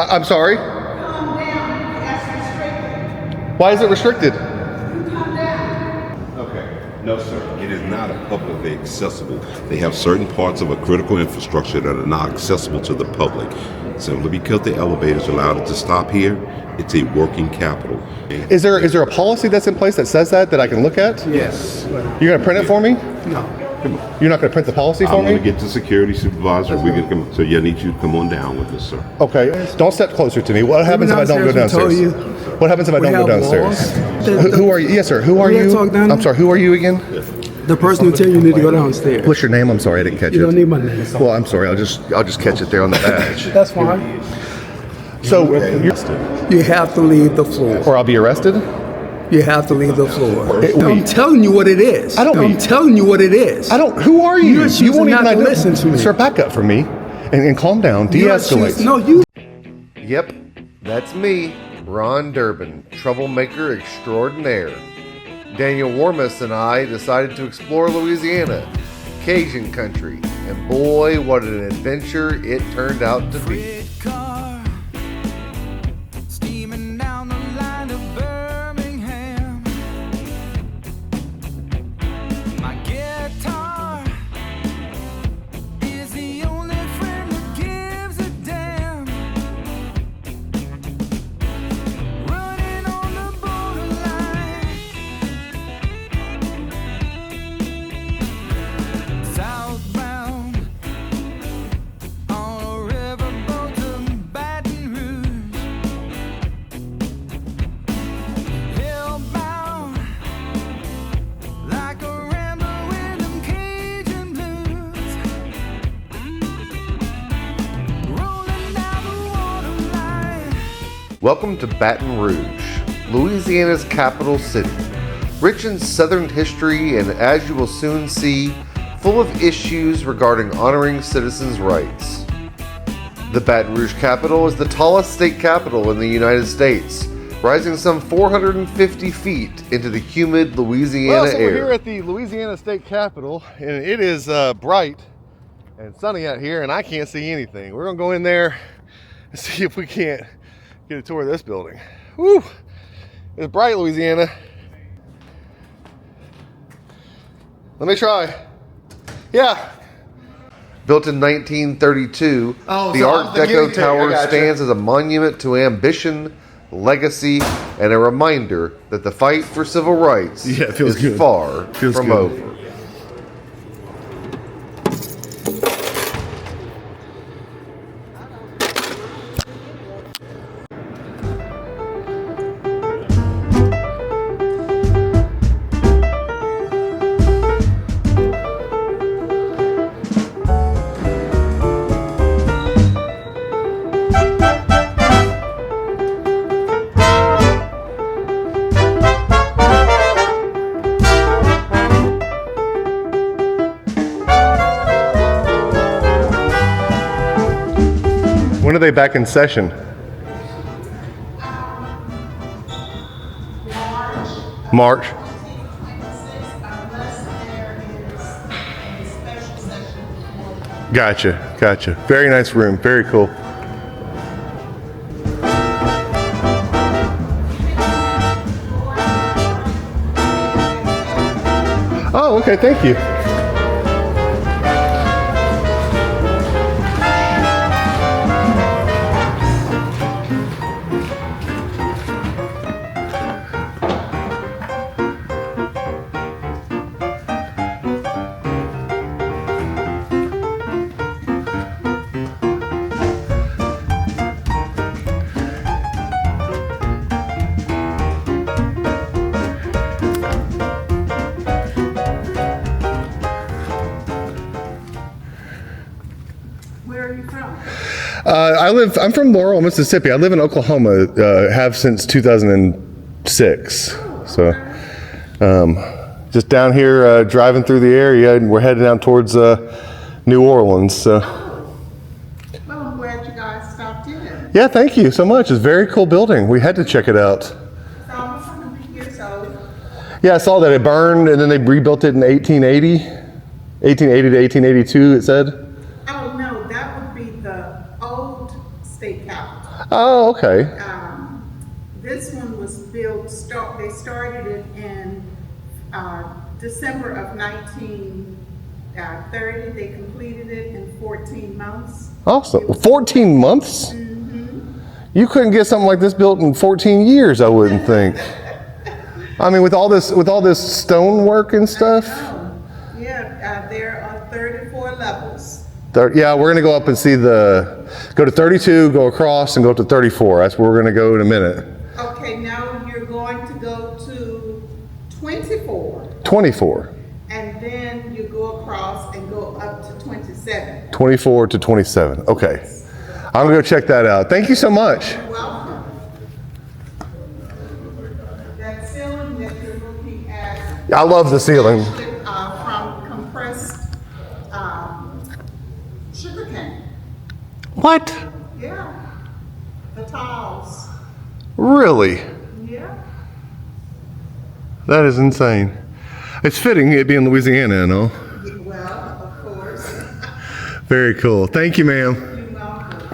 I'm sorry? Calm down. That's restricted. Why is it restricted? You calm down. Okay. No, sir. It is not publicly accessible. They have certain parts of a critical infrastructure that are not accessible to the public. Simply because the elevators allowed it to stop here, it's a working capital. Is there a policy that's in place that says that I can look at? Yes. You're gonna print it for me? No. Come on. You're not gonna print the policy for I'm me? going to get the security supervisor. We can come. So I need you to come on down with us, sir. Okay. Don't step closer to me. What happens if I don't go downstairs? What happens if I don't go downstairs? Who are you? Yes, sir. Who are you? I'm sorry. Who are you again? The person who tell you need to go downstairs. What's your name? I'm sorry, I didn't catch it. You don't need my name. Well, I'm sorry. I'll just catch it there on the badge. That's fine. So, You have to leave the floor. or I'll be arrested. You have to leave the floor. Wait. I'm telling you what it is. I'm telling you what it is. I don't. Who are you? You're You won't choosing not to even listen to me. Sir, back up for me, and calm down. You're De-escalate. choosing- No, you. Yep, that's me, Ron Durbin, troublemaker extraordinaire. Daniel Warmus and I decided to explore Louisiana, Cajun country, and boy, what an adventure it turned out to be. Car, steaming down the line of Birmingham. My guitar is the only friend that gives a damn. Running on the borderline, southbound on a riverboat to Baton Rouge. Hellbound like a rambler with them Cajun blues. Rolling down the waterline. Welcome to Baton Rouge, Louisiana's capital city, rich in Southern history and, as you will soon see, full of issues regarding honoring citizens' rights. The Baton Rouge Capitol is the tallest state capitol in the United States, rising some 450 feet into the humid Louisiana So air. we're here at the Louisiana State Capitol, and it is bright and sunny out here, and I can't see anything. We're gonna go in there and see if we can't get a tour of this building. Woo! It's bright, Louisiana. Let me try. Yeah. Built in 1932, Oh, the so Art I'm the Deco guinea pig. I Tower gotcha. stands as a monument to ambition, legacy, and a reminder that the fight for civil rights Yeah, it feels is good. far Feels from good. over. When are they back in session? March. Gotcha, gotcha. Very nice room, very cool. Oh, okay, thank you. Where are you from? I'm from Laurel, Mississippi. I live in Oklahoma, have since 2006. So, just down here driving through the area, and we're heading down towards New Orleans. So, Well, I'm glad you guys stopped in. yeah, thank you so much. It's a very cool building. We had to check it out. It's almost 100 years old. Yeah, I saw that it burned, and then they rebuilt it in 1880 to 1882. It said. Oh, no, that would be the old State Capitol. Oh, okay. This one was built, they started it in December of 1930. They completed it in 14 months. Awesome. 14 months? You couldn't get something like this built in 14 years, I wouldn't think. I mean, with all this stonework and stuff. Yeah, there are 34 levels. Yeah, we're gonna go up and see go to 32, go across, and go up to 34. That's where we're gonna go in a minute. Okay, now you're going to go to 24. 24. And then you go across and go up to 27. 24 to 27. Okay. I'm gonna go check that out. Thank you so much. You're welcome. That ceiling that you're looking at. I love the ceiling. From compressed sugar cane. What? Yeah. The tiles. Really? Yeah. That is insane. It's fitting it being Louisiana, you know. Well, of course. Very cool. Thank you, ma'am. You're welcome.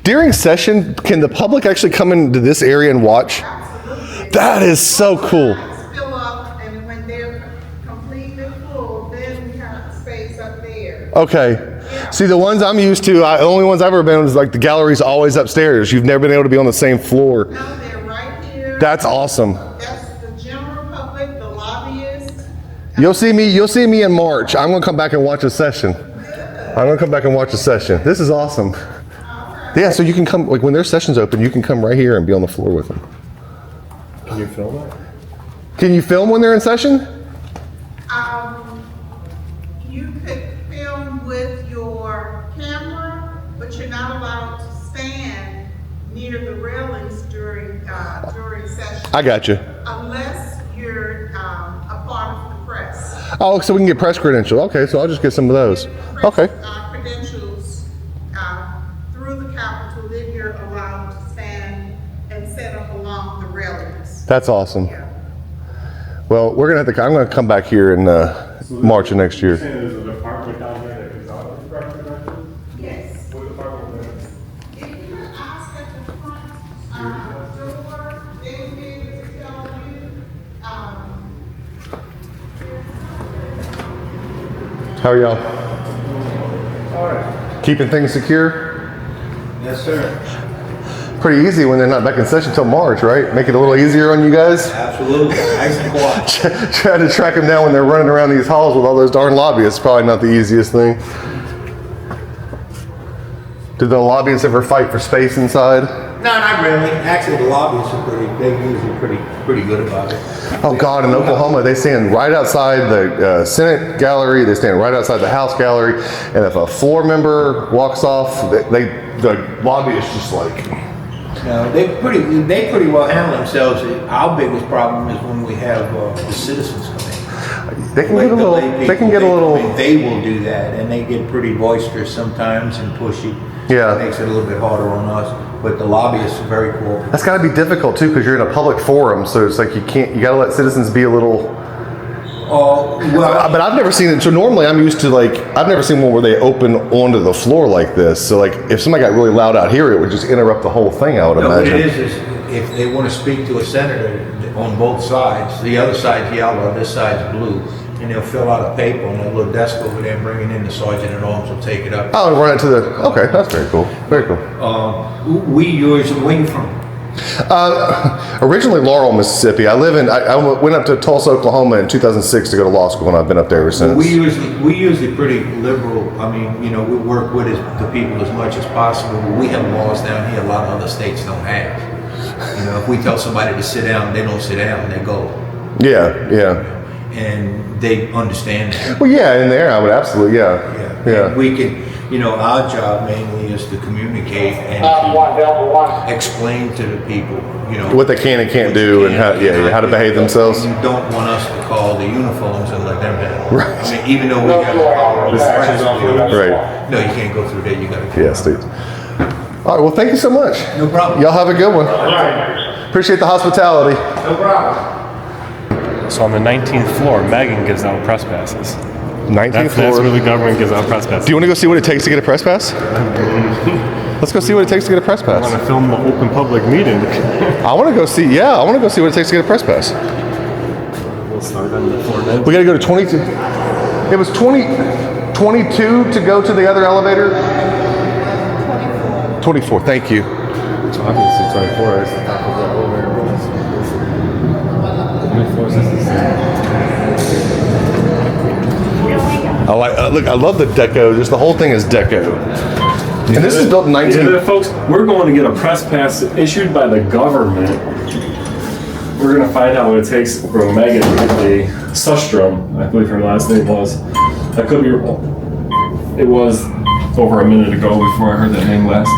During session, can the public actually come into this area and watch? Absolutely. That is so cool. Fill up, and when they're completely full, then we have space up there. Okay. See, the ones I'm used to, the only ones I've ever been is like the gallery's always upstairs. You've never been able to be on the same floor. No, they're right here. That's awesome. That's the general public, the lobbyists. You'll see me in March. I'm gonna come back and watch a session. This is awesome. Yeah, so you can come, like when their session's open, you can come right here and be on the floor with them. Can you film it? Can you film when they're in session? You could film with your camera, but you're not allowed to stand near the railings during session. I got you. Unless you're a part of the press. Oh, so we can get press credential. Okay, so I'll just get some of those. Press, Okay. Credentials through the Capitol, then you're allowed to stand and set up along the railings. That's awesome. Yeah. Well, I'm gonna come back here in March of next year. There's a department down there that is out of the practice. Yes. What department is If you ask at the front door, they will be able to tell you. How are y'all? All right. Keeping things secure? Yes, sir. Pretty easy when they're not back in session until March, right? Make it a little easier on you guys? Absolutely. Nice and quiet. Try to track them down when they're running around these halls with all those darn lobbyists. Probably not the easiest thing. Did the lobbyists ever fight for space inside? No, not really. Actually, the lobbyists are they're usually pretty good about it. Oh God, in Oklahoma, they stand right outside the Senate gallery. They stand right outside the House gallery. And if a floor member walks off, the lobbyists just like... No, they pretty well handle themselves. Our biggest problem is when we have the citizens come in. They can get a little... They can get a little... They will do that, and they get pretty boisterous sometimes and pushy. Yeah. It makes it a little bit harder on us. But the lobbyists are very cooperative. That's got to be difficult too, because you're in a public forum, so it's like you got to let citizens be a little. Oh, well. But I've never seen it. So normally I'm used to I've never seen one where they open onto the floor like this. So like if somebody got really loud out here, it would just interrupt the whole thing, I would No, imagine. what it is if they want to speak to a senator on both sides, the other side's yellow, this side's blue, and they'll fill out a paper on that little desk over there and bring it in. The sergeant at arms will take it up. Oh, run it to the. Okay, that's very cool. Very cool. We usually, where you from? Originally Laurel, Mississippi. I went up to Tulsa, Oklahoma in 2006 to go to law school, and I've been up there ever since. We usually pretty liberal. I mean, we work with the people as much as possible. We have laws down here a lot of other states don't have. If we tell somebody to sit down, they don't sit down, they go. Yeah. And they understand that. Well, yeah, in there I would absolutely, yeah. And we can, our job mainly is to communicate and to explain to the people, what they can and can't do, and how to behave themselves. You don't want us to call the uniforms and let them down. Right. I mean, even though we have the power of Right. No, you can't go through there. You got to. Yeah, Steve. All right, well, thank you so much. No problem. Y'all have a good one. Appreciate the hospitality. No problem. So on the 19th floor, Megan gives out press passes. 19th That's floor. where the government gives out press passes. Do you want to go see what it takes to get a press pass? Let's go see what it takes to get a press I pass. want to film the open public meeting. I want to go see. Yeah, I want to go see what it takes to get a press pass. We'll start on the floor then. We got to go to 22. It was 22 to go to the other elevator. 24. Thank you. So obviously 24 is the top of the elevator. How many floors is this? Look, I love the deco. Just the whole thing is deco. And this is built in 19. Yeah, folks, we're going to get a press pass issued by the government. We're going to find out what it takes for Megan the Sustrom, I believe her last name was. That could be. It was over a minute ago before I heard that name last.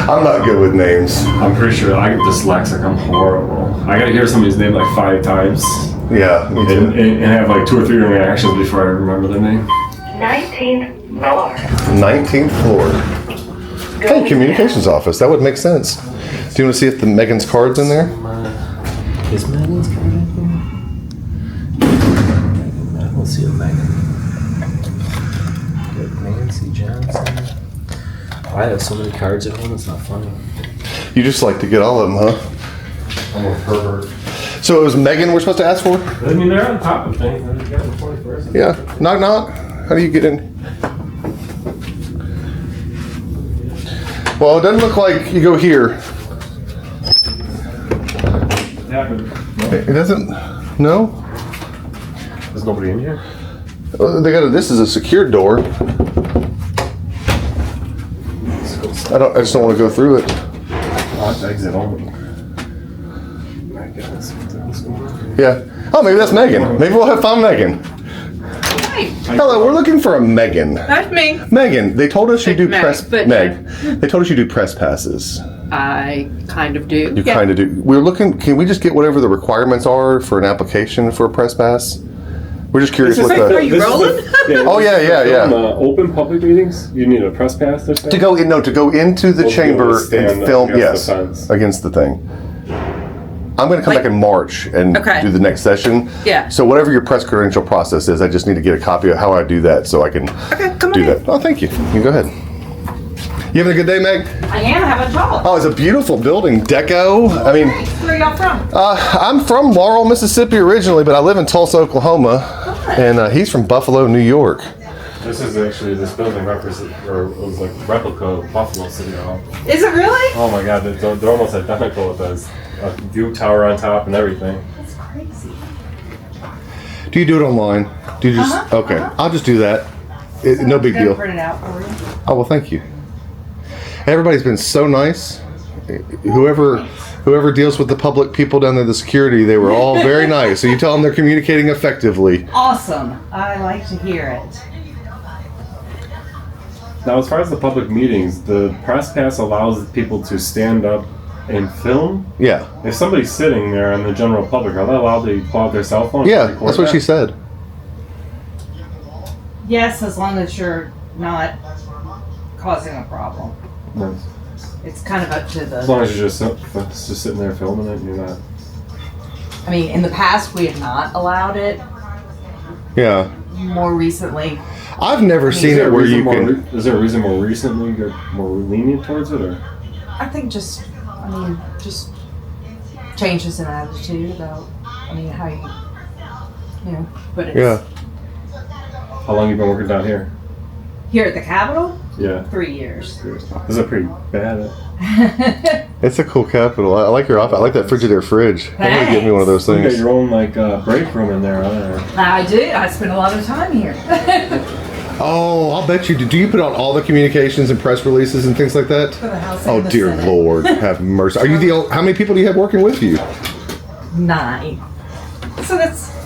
I'm not good with names. I'm pretty sure I get dyslexic. I'm horrible. I got to hear somebody's name like 5 times Yeah, me and, too. and have like 2 or 3 reactions before I remember their name. 19th floor. 19th floor. Hey, communications office. That would make sense. Do you want to see if the Megan's card's in there? Is Megan's card in here? I don't see a Megan. Good Nancy Johnson. I have so many cards at home, it's not funny. You just like to get all of them, huh? I'm a pervert. So it was Megan we're supposed to ask for? I mean, they're on top of things. They got the 21st. Yeah. Knock, knock. How do you get in? Well, it doesn't look like you go here. Yeah, but It doesn't. No? there's nobody in here. They got this is a secured door. I just don't want to go through it. Oh, it's exit only. I guess. What's going on? Yeah. Oh, maybe that's Megan. Maybe we'll have fun, Megan. Hi, Hello, we're looking for a Megan. that's me. Megan, they told us you do Meg, press. but- Meg, they told us you do press passes. I kind of do. You kind of do. We're looking. Can we just get whatever the requirements are for an application for a press pass? We're just curious what Are the. you rolling? Oh, yeah, yeah, yeah. Open public meetings, you need a press pass. They're saying? To go in, no, to go into the Well, chamber stand and up film. against Yes, the fence. against the thing. I'm going to come Like- back in March and Okay. do the next session. Yeah. So whatever your press credential process is, I just need to get a copy of how I do that so I can Okay, come do on that. Oh, thank you. You go ahead. You having a good day, Meg? I am. How about y'all? Oh, it's a beautiful building. Deco. I mean, Great. Where are y'all from? I'm from Laurel, Mississippi originally, but I live in Tulsa, Oklahoma. And he's from Buffalo, New York. This is actually, this building represent, or it was like replica of Buffalo City Hall. Is it really? Oh my god, they're almost identical with a view tower on top and everything. That's crazy. Do you do it online? Do you just, okay. I'll just do that. No big deal. Print it out for you. Oh, well, thank you. Everybody's been so nice. Whoever deals with the public people down there, the security, they were all very nice. So you tell them they're communicating effectively. Awesome. I like to hear it. Now, as far as the public meetings, the press pass allows people to stand up and film. Yeah. If somebody's sitting there in the general public, are they allowed to pull out their cell phone? and Yeah, record that's what that? she said. Yes, as long as you're not causing a problem. Nice. It's kind of up to As the. long as you're just sitting there filming it, and you're not. I mean, in the past we have not allowed it. Yeah. More recently, I've never seen it where you can. Is there a reason more recently you're more lenient towards it, or? I think just changes in attitude about. I mean, how you know, but it's Yeah. How long you been working down here? here at the Capitol. Yeah. 3 years. Is it pretty bad? It's a cool Capitol. I like your office. I like that Frigidaire fridge. I'm going to get me one of those You got things. your own like break room in there, huh? I do. I spend a lot of time here. Oh, I'll bet you do. Do you put out all the communications and press releases and things like that? For the House Oh, and the dear Senate. Lord. Have mercy. Are you the old, how many people do you have working with you? 9.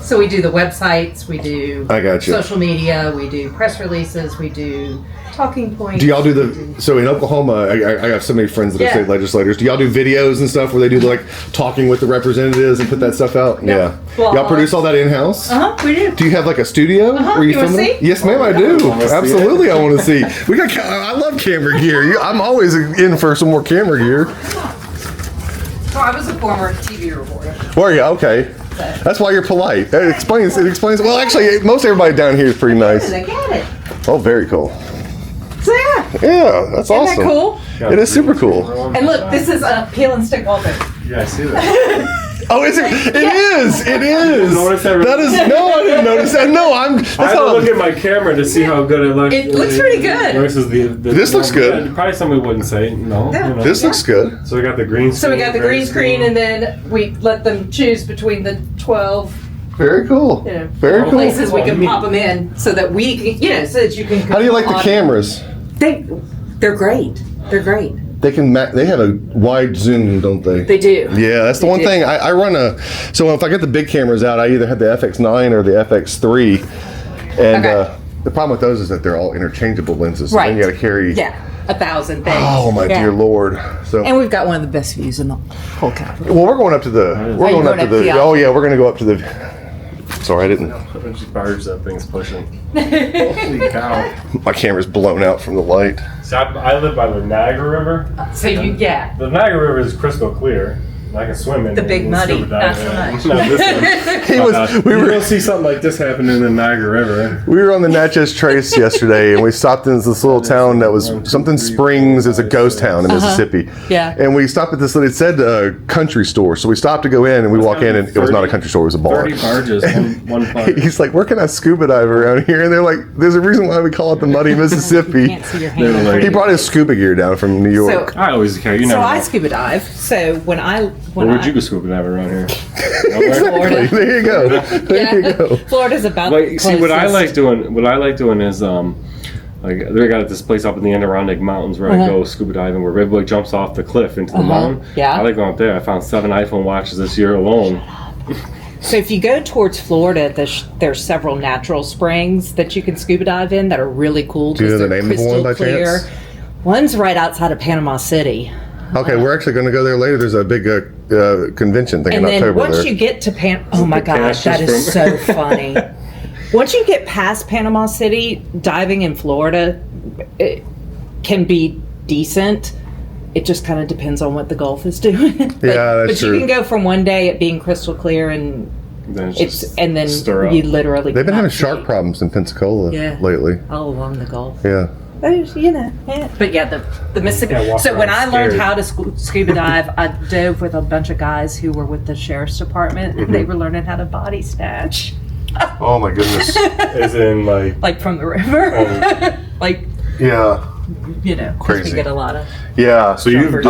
So we do the websites, we do I got you. social media, we do press releases, we do talking points. Do y'all do the, so in Oklahoma, I have so many friends that are Yeah. state legislators. Do y'all do videos and stuff where they do like talking with the representatives and put that stuff out? Yeah. Well, Y'all produce all that in-house? We do. Do you have like a studio where you You wanna film it? see? Yes, ma'am, I do. wanna see Absolutely, I want to see. We got. I love camera gear. I'm always in for some more camera gear. So I was a former TV reporter. Were you? Okay. That's why you're polite. It explains. Well, actually, most everybody down here is pretty nice. I get it. Oh, very cool. So yeah. Yeah, that's Isn't awesome. that cool? It is super cool. And look, this is a peel and stick wallpaper. Yeah, I see that. Oh, is it? It is. It is. Notice that? That is. No, I didn't notice that. No, I'm. That's I had to how look at my camera to see how good it looks. It looks pretty good. Versus the This looks good. Probably somebody wouldn't say no. Yeah. You know. This looks good. So we got the green screen. So we got the green screen, and then we let them choose between the 12 Very cool. Very cool. places we can pop them in, so that we can, so that you can. How do you like the cameras? They're great. They're great. They can. They have a wide zoom, don't they? They do. Yeah, that's the one thing. I run a. So if I get the big cameras out, I either have the FX9 or the FX3, and the problem with those is that they're all interchangeable lenses. So then you got to carry. Yeah, 1,000 things. Oh my dear Lord! So. And we've got one of the best views in the whole Capitol. Well, we're going up to the. We're going up to the. Oh yeah, we're going to go up to the. Sorry, I didn't. Which barge that thing's pushing. Holy cow! My camera's blown out from the light. So I live by the Niagara River. So you The Niagara River is crystal clear. I can swim in the big muddy, not so much. No, this one. You don't see something like this happen in the Niagara River. We were on the Natchez Trace yesterday, and we stopped in this little town that was something Springs. It's a ghost town in Mississippi. Yeah. And we stopped at this. It said country store, so we stopped to go in, and we walk in, and it was not a country store. It was a bar. 30 barges, one barge. He's like, "Where can I scuba dive around here?" And they're like, "There's a reason why we call it the Muddy Mississippi." Can't see your hand. He brought his scuba gear down from New York. So, I always carry. You so never I know. scuba dive. So when Where'd you go scuba dive around here? Florida. There you go. There you go. Florida's about. Like, see, what I closest. like doing. What I like doing is like they got this place up in the Adirondack Mountains where I go scuba diving, where everybody jumps off the cliff into the mountain. Yeah. I like going up there. I found 7 iPhone watches this year alone. So if you go towards Florida, there's several natural springs that you can scuba dive in that are really cool. Do you know the name of one by chance? One's right outside of Panama City. Okay, we're actually going to go there later. There's a big convention thing And in then October once there. you get to oh my gosh, that is so funny. Once you get past Panama City, diving in Florida it can be decent. It just kind of depends on what the Gulf is doing. But true. you can go from one day it being crystal clear and Then and then stir up. you literally They've been having cannot shark see problems in Pensacola lately. all along the Gulf. Yeah. There's, yeah. But yeah, the Mississippi. Yeah, walk So when I around learned scared. how to scuba dive, I dove with a bunch of guys who were with the sheriff's department. And they were learning how to body snatch, Oh my goodness. As in, like from the river, like Yeah. 'cause Crazy. we get a lot of. Yeah. So you've Jumpers.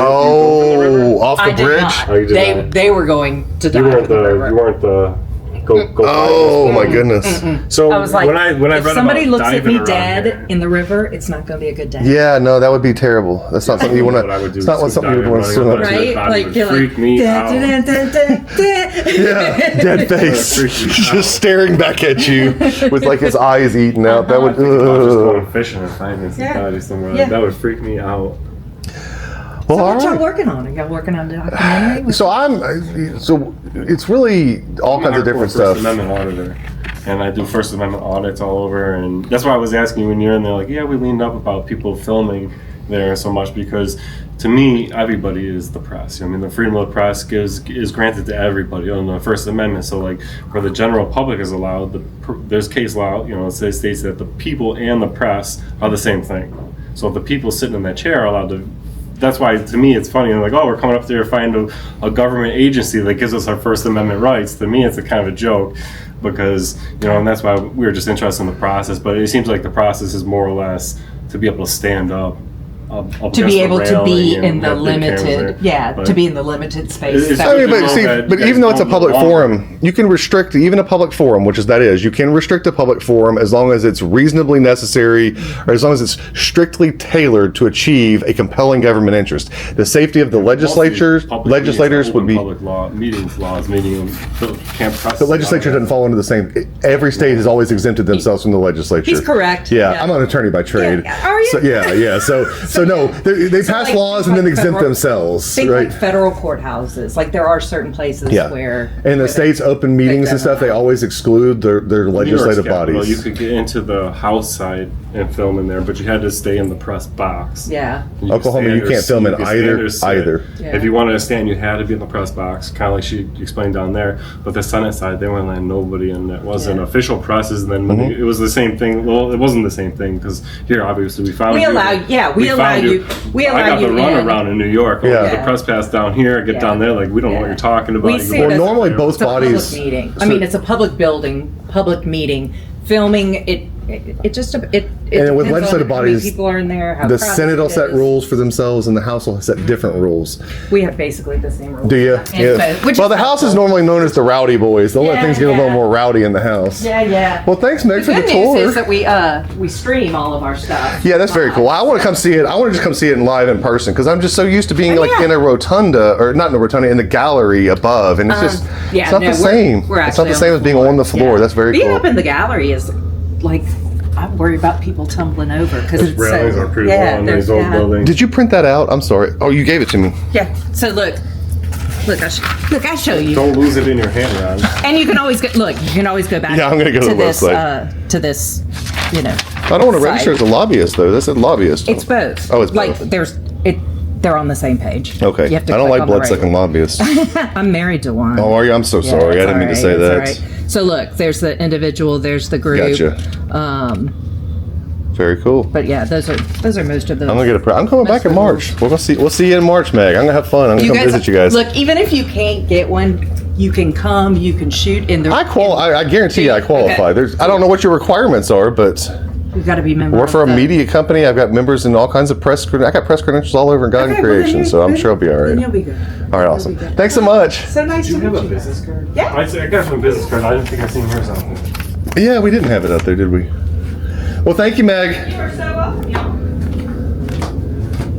Off I the did bridge? not. Oh, you did not. They were going to dive. you weren't in the river. the. You weren't the. Go. Oh my goodness. So I was like, when I if read somebody about looks at diving me around dead here, in the river, it's not going to be a good day. Yeah, no, that would be terrible. That's not something you want What I would to. do It's not is something you would diving want to swim up running to. up. Right? That Like you're would freak me out. Yeah, dead face, That would freak me out. just staring back at you with like his eyes eaten out. That would. About just going fishing and finding some body somewhere. Yeah. That would freak me out. Well, So all what y'all right. working on? Are y'all working on a documentary? So it's really all kinds of different First stuff. Amendment auditor, and I do First Amendment audits all over, and that's why I was asking you when you're in there. Like, yeah, we leaned up about people filming there so much because, to me, everybody is the press. I mean, the freedom of the press is granted to everybody on the First Amendment. So, like, where the general public is allowed, there's case law. It states that the people and the press are the same thing. So, if the people sitting in that chair are allowed to. That's why, to me, it's funny. I'm like, oh, we're coming up there to find a government agency that gives us our First Amendment rights. To me, it's a kind of a joke because, and that's why we were just interested in the process. But it seems like the process is more or less to be able to stand up To be able to be in the have big cameras limited, there. to be in the limited space. It's- that I we mean, can but all- see, that but you even guys though it's a don't public belong. forum, you can restrict even a public forum, which is that is. You can restrict a public forum as long as it's reasonably necessary, or as long as it's strictly tailored to achieve a compelling government interest. The safety of the legislators would be. public law meetings laws meeting The legislature doesn't fall into the same. Every state has always exempted themselves from the legislature. He's correct. Yeah, Yeah. I'm an attorney by trade. Yeah. Are you? So, yeah. So So no, they So, pass like, laws and then like exempt federal- themselves, Think right? like federal courthouses. Like there are certain places Yeah. where. And the state's open meetings and stuff, they always exclude their legislative bodies. You could get into the House side and film in there, but you had to stay in the press box. Yeah. You Oklahoma, could you can't film in stand or either. sit. Either. Yeah. If you wanted to stand, you had to be in the press box, kind of like she explained down there. But the Senate side, they weren't letting nobody in that wasn't Yeah. official presses. And then Mm-hmm. it was the same thing. Well, it wasn't the same thing because here, obviously, we found We you. allow- yeah, we allow found you- we I allow got you the in. runaround in New York. Yeah. Yeah. The press pass down here, get Yeah. down there. Like we don't know what Yeah. you're talking about. We You see go- it Well, as- normally both It's a bodies. public meeting. I mean, it's a public building, public meeting. Filming it just it. And with depends on legislative how many bodies, people are in there. How The crowded Senate will it set is. rules for themselves, and the House will set different rules. We have basically the same rules. Do you? And both, which Well, is the House is helpful. normally known as the rowdy boys. They'll let Yeah, things get a little yeah. more rowdy in the House. Yeah, yeah. Well, thanks, Meg, The for the good tour. news is that we stream all of our stuff. Yeah, that's very cool. I want to come see it. I want to just come see it in live in person because I'm just so used to being Oh, like yeah. in a rotunda, or not in a rotunda, in the gallery above, and it's just Yeah, it's not no, the same. We're It's not actually the same as being on the floor. Yeah. That's very Being cool. up in the gallery is like I worry about people tumbling over because Those it's railings so, are pretty yeah, long. there's- These old yeah. buildings. Did you print that out? I'm sorry. Oh, you gave it to me. Yeah. So look, I show you. Don't lose it in your hand, Ron. And you can always go. Look, you can always go back. Yeah, I'm gonna go to the this. website. To this, you know. I don't want to register as a lobbyist though. That said lobbyist. It's both. Oh, it's like both. there's it. They're on the same page. Okay. You have to I don't click like on the right bloodsucking lobbyists. I'm married to one. Oh, are you? I'm so Yeah, sorry. I it's didn't mean to all say right, that. it's all right. So look, there's the individual. There's the group. Gotcha. Very cool. But yeah, those are most of those. I'm gonna get a. I'm coming back in March. We'll see. We'll see you in March, Meg. I'm gonna have fun. I'm gonna come visit you guys. Look, even if you can't get one, you can come. You can shoot in the. I guarantee you, I qualify. Okay. I don't know what your requirements are, but You've got to be member. I work for a of the- media company. I've got members in all kinds of press. I got press credentials all over in God and Okay, well, then Creation, you're so I'm good. sure I'll be all Then right. you'll be good. All right, awesome. Thanks so much. So nice Do you to have meet a you. business card? Yeah. I got some business card. I didn't think I seen yours out there. Yeah, we didn't have it out there, did we? Well, thank you, Meg. You are so welcome.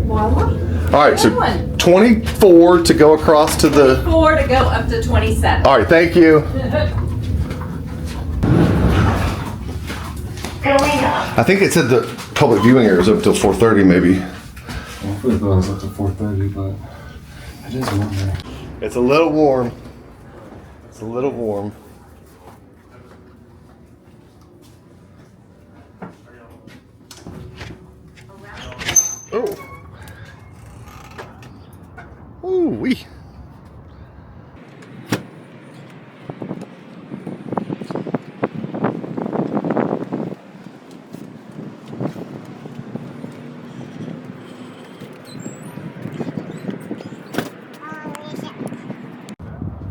Voila. All right, so 24 to go across to the. 4 to go up to 27. All right, thank you. Going up. I think it said the public viewing area was up until 4:30, maybe. Hopefully it goes up to 4:30, but it is warm there. It's a little warm. It's a little warm. Oh. Ooh wee.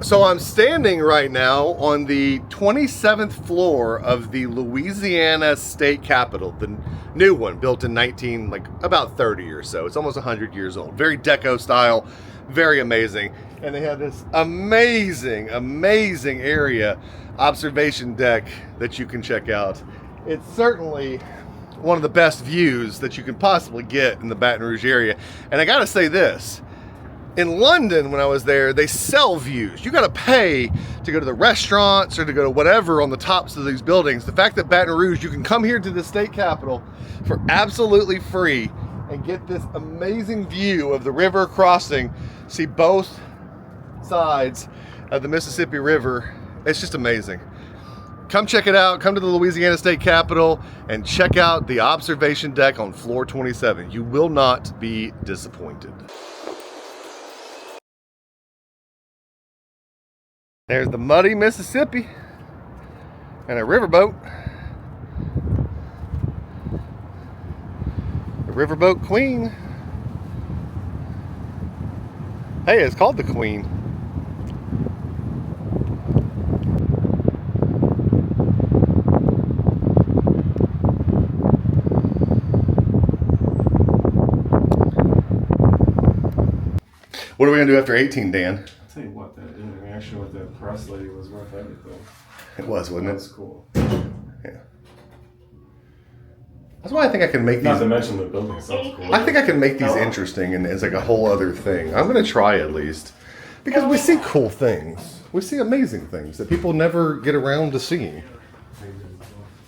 So I'm standing right now on the 27th floor of the Louisiana State Capitol, the new one, built in about 30 or so. It's almost 100 years old. Very deco style, very amazing. And they have this amazing area, observation deck that you can check out. It's certainly one of the best views that you can possibly get in the Baton Rouge area. And I gotta say this, in London, when I was there, they sell views. You gotta pay to go to the restaurants or to go to whatever on the tops of these buildings. The fact that Baton Rouge, you can come here to the state capitol for absolutely free and get this amazing view of the river crossing, see both sides of the Mississippi River. It's just amazing. Come check it out. Come to the Louisiana State Capitol and check out the observation deck on floor 27. You will not be disappointed. There's the muddy Mississippi and a riverboat. The riverboat Queen. Hey, it's called the Queen. What are we gonna do after 18, Dan? I'll tell you what, that interaction with that press lady was worth everything. It was, wasn't it? That's cool. Yeah. That's why I think I can make Not these. to mention the building sounds cool. I think I can make these interesting and it's like a whole other thing. I'm gonna try at least. Because we see cool things. We see amazing things that people never get around to seeing.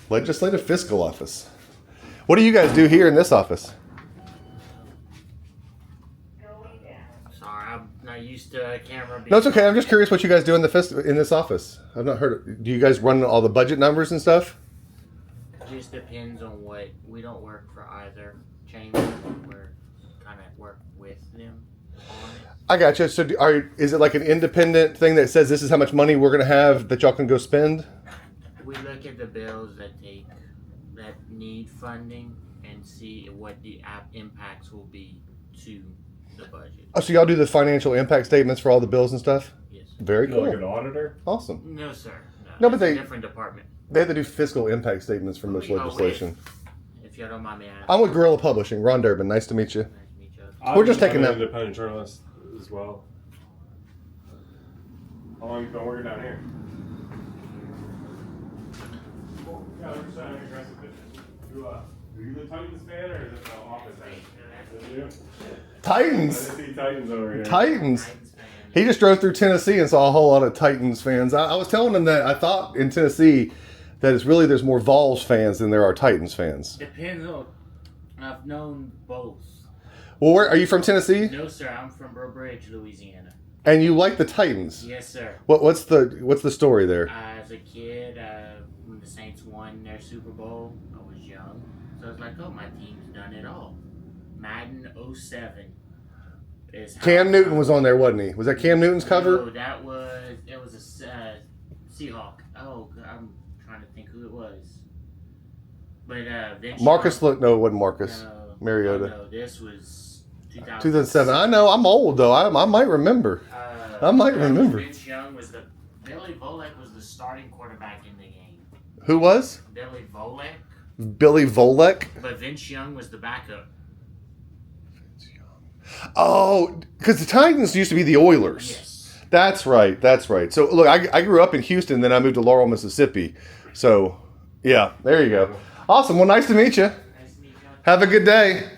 Legislative Fiscal Office. What do you guys do here in this office? not used to a camera. No, it's okay. I'm just curious what you guys do in in this office. I've not heard. Do you guys run all the budget numbers and stuff? Just depends on what. We don't work for either chamber. We're kind of work with them on it. I gotcha. So, is it like an independent thing that says this is how much money we're going to have that y'all can go spend? We look at the bills that need funding and see what the impacts will be to the budget. Oh, so y'all do the financial impact statements for all the bills and stuff? Yes. Very cool. Like an auditor? Awesome. No, sir. No, but that's a they different department. They have to do fiscal impact statements for most legislation. If you don't mind me asking. I'm with Guerrilla Publishing. Ron Durbin. Nice to meet you. Nice to meet you. We're just I'm taking an that. independent journalist as well. How long you been working down here? Yeah, we're just having aggressive pictures. Are you the Titans fan or is it the Office fan? Is it you? Titans. I see Titans over here. Titans. He just drove through Tennessee and saw a whole lot of Titans fans. I was telling him that I thought in Tennessee that there's more Vols fans than there are Titans fans. Depends on. I've known both. Well, where are you from? Tennessee? No, sir. I'm from Rouge, Louisiana. And you like the Titans? Yes, sir. What's the story there? As a kid, when the Saints won their Super Bowl, I was young, so I was like, "Oh, my team's done it all." Madden 07 is how Cam Newton was on there, wasn't he? Was that Cam Newton's cover? No, it was a Seahawk. Oh, I'm trying to think who it was. But Vince Marcus Young, no, it wasn't Marcus. no, Mariota. No, this was 2007. I know. I'm old though. I might remember. Vince Young Billy Volek was the starting quarterback in the game. Who was? Billy Volek. Billy Volek. But Vince Young was the backup. Oh, because the Titans used to be the Oilers. Yes. That's right. That's right. So look, I grew up in Houston, then I moved to Laurel, Mississippi. So yeah, there you go. Awesome. Well, nice to meet you. Nice to meet you. Have a good day.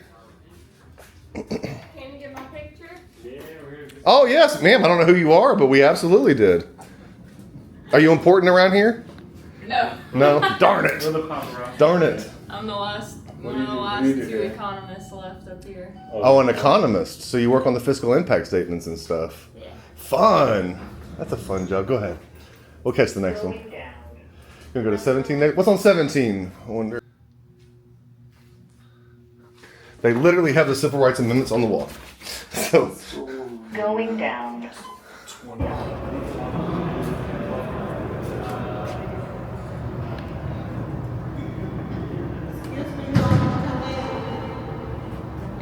Can you get my picture? Yeah, we're here. Oh yes, ma'am. I don't know who you are, but we absolutely did. Are you important around here? No. No. Darn We're it. the paparazzi. Darn it. I'm the last What one do of the you last do two here? economists left up here. Oh, an economist. So you work on the fiscal impact statements and stuff. Yeah. Fun. That's a fun job. Go ahead. We'll catch the next one. Going down. Gonna go to 17 next. What's on 17? I wonder. They literally have the civil rights amendments on the wall. So Going down.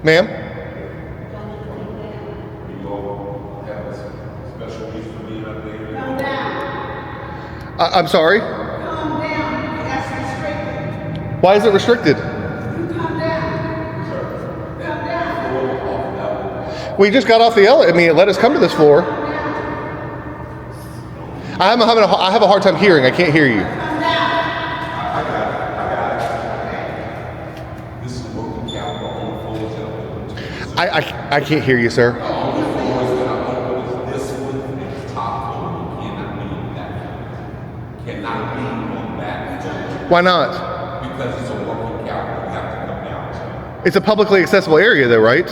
ma'am? I'm sorry? Calm down, that's restricted. Why is it restricted? You come down. Come down. We just got off the elevator. I mean, let us come to this floor. I have a hard time hearing. I can't hear you. I can't hear you, sir. Why not? Because it's a working capital, you have to come down. It's a publicly accessible area, though, right?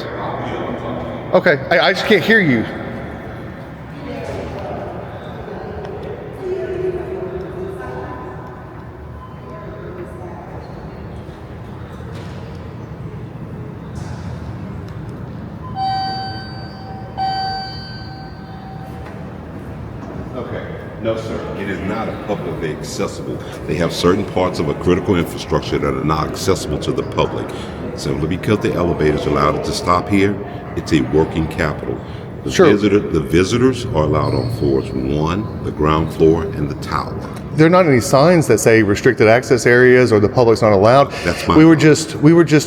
Okay, I just can't hear you. No, sir. It is not publicly accessible. They have certain parts of a critical infrastructure that are not accessible to the public. Simply because the elevators allowed it to stop here, it's a working capital. The visitors are allowed on floors 1, the ground floor, and the tower. There are not any signs that say restricted access areas or the public's not allowed. That's my we were just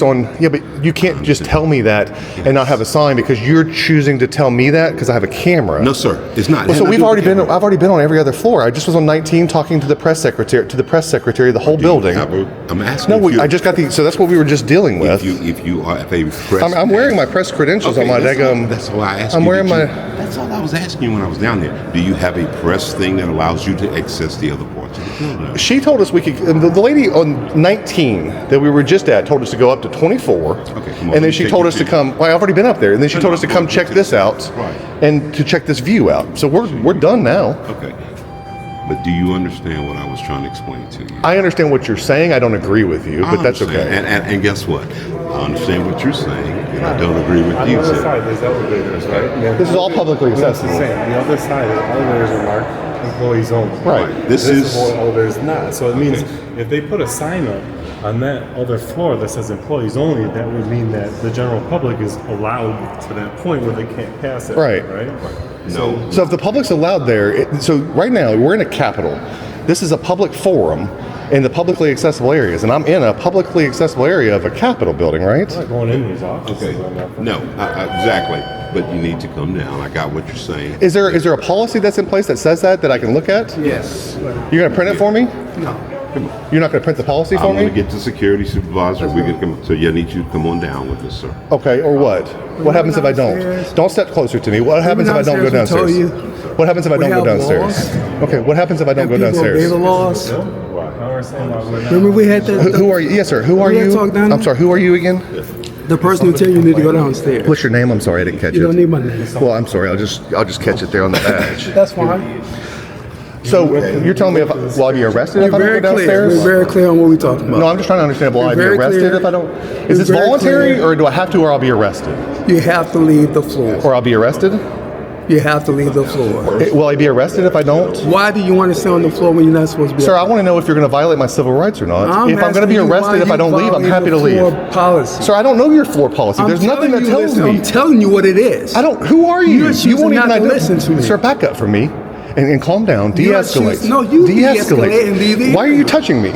on. Yeah, but you can't just tell me that and not have a sign because you're choosing to tell me that because I have a camera. No, sir, it's not. Well, so I've already been on every other floor. I just was on 19 talking to the press secretary of the whole building. I'm asking. No, I just got the. So that's what we were just dealing with. If you are a press, I'm wearing my press credentials on my daggum. That's why I asked I'm you. wearing my. That's all I was asking you when I was down there. Do you have a press thing that allows you to access the other parts of the building. She told us we could. The lady on 19 that we were just at told us to go up to 24. Okay, come on, and let then me she take told you us to to- come. Well, I've already been up there. And then she told us to come check this out, Right. and to check this view out. So we're done now. Okay. But do you understand what I was trying to explain to you? I understand what you're saying. I don't agree with you, but that's okay. And guess what? I understand what you're saying, and I don't agree with On you. the other sir. side, there's elevators, right? This is all publicly accessible. The other side, the elevators are marked employees only. Right. This is- elevators not. So it means if they put a sign up on that other floor that says employees only, that would mean that the general public is allowed to that point where they can't pass it. Right. Right. No. So if the public's allowed there, so right now we're in a Capitol. This is a public forum in the publicly accessible areas, and I'm in a publicly accessible area of a Capitol building, right? I'm not going in these offices. Okay. or nothing. No, exactly. But you need to come down. I got what you're saying. Is there a policy that's in place that says that I can look at? Yes. You're gonna print it for me? No. You're not gonna print the policy for I'm going me? to get the security supervisor. We're going to come. So I need you to come on down with us, sir. Okay, or what? What happens if I don't? Don't step closer to me. What happens if I don't go downstairs? What happens if I don't go downstairs? Okay, what happens if I don't go downstairs? Obey the laws. I don't understand why we're not. Remember we had that. Who are you? Yes, sir. Who are We had you? talk down I'm there? sorry. Who are you again? The person who tell you need to go downstairs. What's your name? I'm sorry, I didn't catch You it. don't need my name. Well, I'm sorry. I'll just catch it there on the badge. That's fine. So you're telling me will I be arrested if I don't Very go clear. downstairs? We're very clear on what we're talking about. No, I'm just trying to understand. Will I be Very arrested clear. if I don't? It's Is this very voluntary, clear. or do I have to, or I'll be arrested? You have to leave the floor. Or I'll be arrested? You have to leave the floor. Will I be arrested if I don't? Why do you want to stay on the floor when you're not supposed to be? Sir, I want to know if you're going to violate my civil rights or not. I'm If I'm going to be asking you arrested why if I you don't leave, I'm violate happy the to leave. floor policy. Sir, I don't know your floor policy. There's nothing that tells me. I'm telling you what it is. I don't. Who are you? You're choosing not to ident- listen to me. Sir, back up for me and calm down. You're De-escalate. choosing- no, you de-escalate and leave the Why are you area. touching me?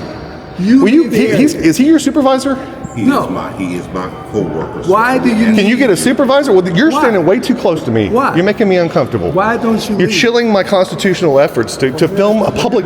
You Will you? leave the area. Is he your supervisor? He No. is my co-worker. Why do you? Can you get a supervisor? Well, you're Why? standing way too close to me. Why? You're making me uncomfortable. Why don't you? You're leave? chilling my constitutional efforts to film a public.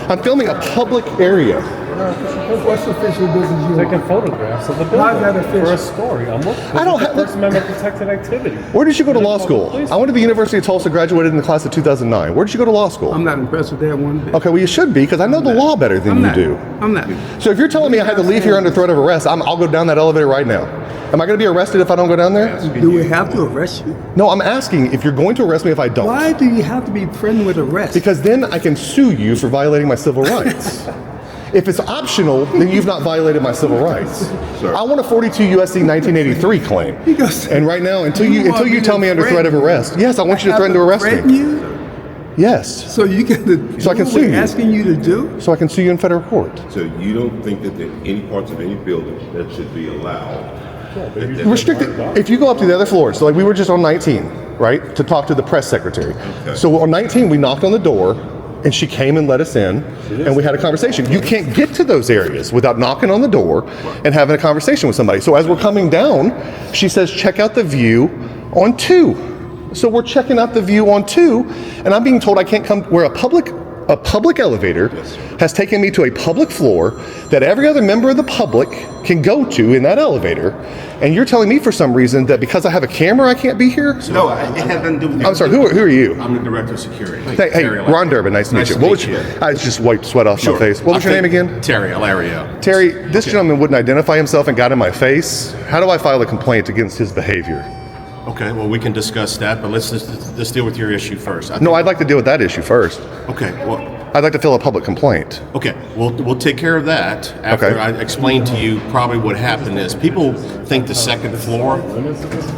I'm filming a public area. What's official business you Taking want? photographs of the Why is that building for a official? story. I'm looking. I don't This is have- First Amendment protected activity. Where did you go to law school? I went to the University of Tulsa, graduated in the class of 2009. Where did you go to law school? I'm not impressed with that one bit. Okay, well you should be because I know the law better than I'm you not. do. I'm not. So if you're telling me I had to leave here under threat of arrest, I'll go down that elevator right now. Am I going to be arrested if I don't go down there? Do we have to arrest you? No, I'm asking if you're going to arrest me if I don't. Why do you have to be threatened with arrest? Because then I can sue you for violating my civil rights. If it's optional, then you've not violated my civil rights. Sir. I want a 42 U.S.C. 1983 claim. Because- And right now, until you want me to tell me under threat of threaten you? arrest, yes, I want you to have threaten to arrest threaten me. you? Yes, So you can do So I can what sue we're you. asking you to do? so I can sue you in federal court. So you don't think that there are any parts of any building that should be allowed? Restricted. If you go up to the other floor, so like we were just on 19, right, to talk to the press secretary. Okay. So on 19, we knocked on the door, and she came and let us in, and we had a conversation. You can't get to those areas without knocking on the door and having a conversation with somebody. So as we're coming down, she says, check out the view on 2. So we're checking out the view on 2, and I'm being told I can't come where a public elevator has taken me to a public floor that every other member of the public can go to in that elevator, and you're telling me for some reason that because I have a camera I can't be here? No, it has nothing to do with I'm sorry, who are you? I'm the director of security. Hey, Terry Ron Durbin, nice to meet you. What was your, I just wiped sweat off my face. What was your name again? Terry Alario. Terry, this gentleman wouldn't identify himself and got in my face. How do I file a complaint against his behavior? Okay, well, we can discuss that, but let's deal with your issue first. No, I'd like to deal with that issue first. Okay, well, I'd like to file a public complaint. okay, we'll take care of that after Okay. I explain to you probably what happened is people think the second floor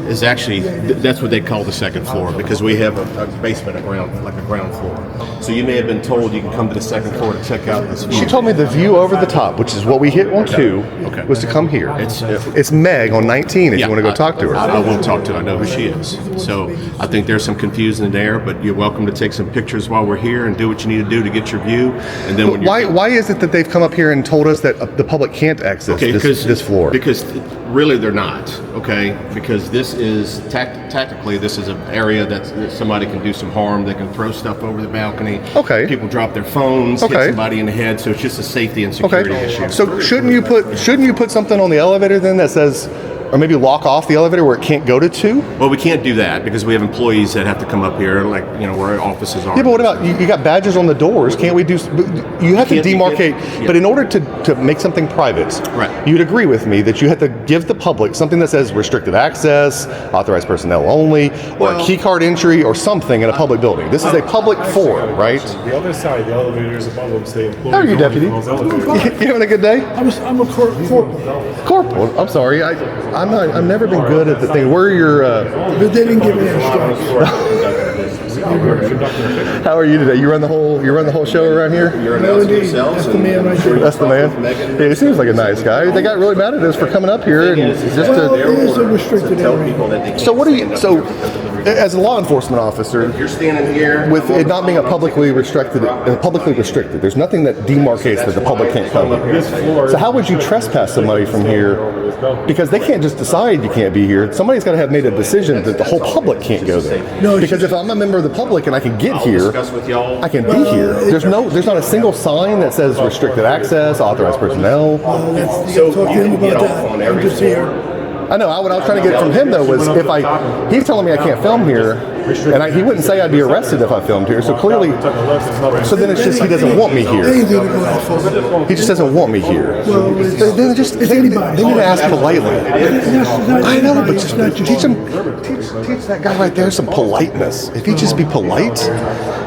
is actually that's what they call the second floor because we have a basement, a ground floor. So you may have been told you can come to the second floor to check out this view. She told me the view over the top, which is what we hit on 2, Okay. was to come here. It's- It's Meg on 19 if you want to go talk to her. I will talk to her. I know who she is. So I think there's some confusion there, but you're welcome to take some pictures while we're here and do what you need to do to get your view. And then when you're Why is it that they've come up here and told us that the public can't access this floor? Because really they're not, okay? Because this is tactically this is an area that somebody can do some harm. They can throw stuff over the balcony. Okay. People drop their phones, hit Okay. somebody in the head. So it's just a safety and security Okay. issue. So shouldn't you put something on the elevator then that says or maybe lock off the elevator where it can't go to 2? Well, we can't do that because we have employees that have to come up here, like, you know, where our offices are. Yeah, but what about, you got badges on the doors, can't we do, you have to demarcate, but in order to make something private, right, you'd agree with me that you have to give the public something that says restricted access, authorized personnel only, or a key card entry, or something in a public building. This is a public forum, right? The other side, the elevators above them say employees. How are you, deputy? You having a good day? I'm a corporal. Corporal? I'm sorry. I've never been good at the thing. Where are your... But they didn't give me any strikes. How are you today? You run the whole show around here? That's the man right there. That's the man? Yeah, he seems like a nice guy. They got really mad at us for coming up here and just Well, it is a restricted area. So what do you... So, as a law enforcement officer, you're standing here with it not being publicly restricted, there's nothing that demarcates that the public can't come here. So how would you trespass somebody from here? Because they can't just decide you can't be here. Somebody's got to have made a decision that the whole public can't go there. Because if I'm a member of the public and I can get here, I can be here. There's not a single sign that says restricted access, authorized personnel. So talk to him about that. I'm just here. I know. What I was trying to get from him though was he's telling me I can't film here, and he wouldn't say I'd be arrested if I filmed here. So clearly, so then it's just he doesn't want me here. He just doesn't want me here. Well, They need to ask politely. I know, but just teach that guy right there some politeness. If he'd just be polite,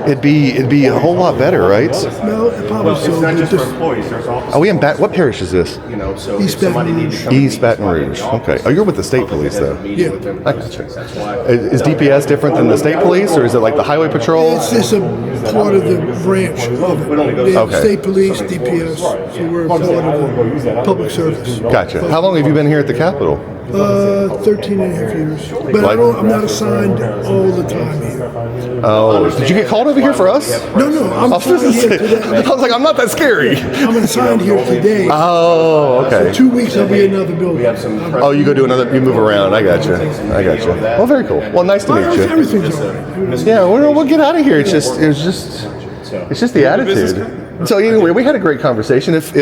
it'd be a whole lot better, right? No, probably so. It's not just for employees. There's officers. Are we in what parish is this? You know, so East Baton Rouge. East Baton Rouge. Okay. Oh, you're with the state police though. Yeah. I gotcha. Is DPS different than the state police, or is it like the highway patrol? It's a part of the branch of it. They have Okay. state police, DPS, so we're part of the public service. Gotcha. How long have you been here at the Capitol? 13 and a half years. But I'm not assigned all the time here. Oh, did you get called over here for us? No, I'm assigned here today. I was like, I'm not that scary. I'm assigned here today. Oh, okay. For 2 weeks, I'll be in another building. Oh, you go do another, you move around. I got you. Well, very cool. Well, nice to meet you. Everything's all right. Yeah, we'll get out of here. It's just the attitude. So anyway, we had a great conversation. If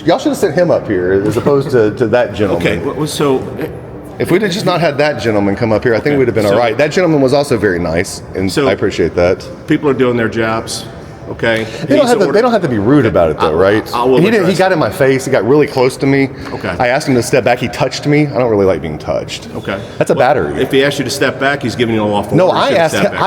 y'all should have sent him up here as opposed to that gentleman. Okay, so if we'd have just not had that gentleman come up here, I think we'd have been all right. That gentleman was also very nice, and I appreciate that. People are doing their jobs. Okay. They don't have to be rude about it though, right? He got in my face. He got really close to me. Okay. I asked him to step back. He touched me. I don't really like being touched. Okay. That's a battery. If he asked you to step back, he's giving you a lawful No, order. I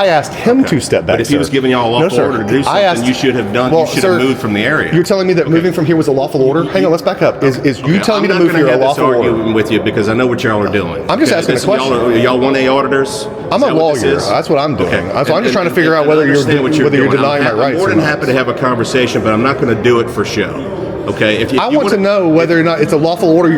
asked him to step back. But if he was giving you a lawful order to do something, you should have done. You should have moved from the area. You're telling me that moving from here was a lawful order? Hang on, let's back up. Is you telling me to move here a lawful order? I'm not going to have this argument with you because I know what y'all are doing. I'm just asking a question. Y'all 1A auditors? I'm a lawyer. That's what I'm doing. So I'm just trying to figure out whether you're denying my rights. I'm more than happy to have a conversation, but I'm not going to do it for show. Okay. I want to know whether or not it's a lawful order.